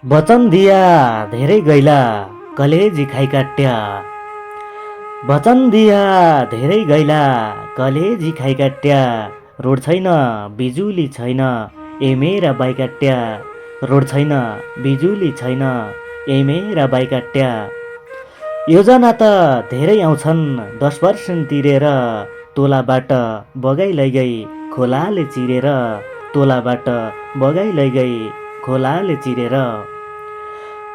वचन दिया धेरै गैला कलेजी खाइ काट्या। वचन दिया धेरै गैला कलेजी खाइ काट्या। रोड छैन बिजुली छैन ए मेरा बाइ काट्या। रोड छैन बिजुली छैन ए मेरा बाइ काट्या। योजना त धेरै आउँछन् 10% तिरेर। तोलाबाट बगाइ लैगई खोलाले चिरेर। तोलाबाट बगाइ लैगई खोलाले चिरेर।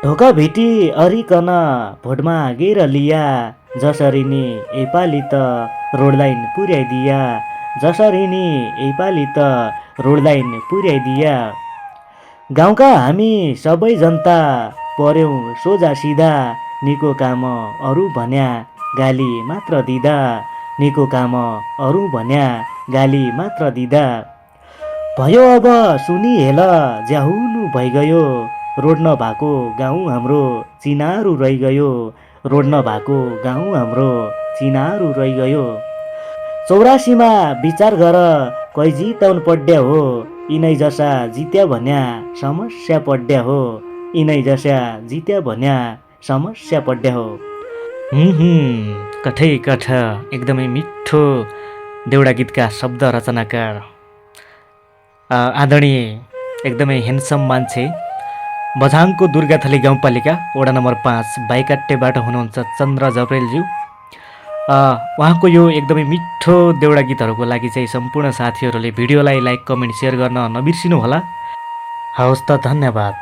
ढोका भिटी अरिकन भोट मागेर लिया। जसरी नि यसपालि त रोड लाइन पुर्याइदिया। जसरी नि यसपालि त रोड लाइन पुर्याइदिया। गाउँका हामी सबै जनता पर्यौँ सोझा सिधा। निको काम अरू भन्या गाली मात्र दिँदा। निको काम अरू भन्या गाली मात्र दिँदा। भयो अब सुनिहेल ज्याहुलु भइगयो। रोड नभएको गाउँ हाम्रो चिनारू रहिगयो। रोड नभएको गाउँ हाम्रो चिनारू रहिगयो। 84मा विचार गर कै जिताउन पड्या हो। यिनै जसा जित्या भन्या समस्या पड्या हो। यिनै जसा जित्या भन्या समस्या पड्या हो। कठै कठ एकदमै मिठो देउडा गीतका शब्द रचनाकार आदरणीय एकदमै ह्यान्डसम मान्छे बझाङको दुर्गाथली गाउँपालिका वडा नम्बर 5 बाइकाट्टेबाट हुनुहुन्छ चन्द्र जपरेलज्यू। उहाँको यो एकदमै मिठो देउडा गीतहरूको लागि चाहिँ सम्पूर्ण साथीहरूले भिडियोलाई लाइक कमेन्ट सेयर गर्न नबिर्सिनु होला। हवस् त, धन्यवाद।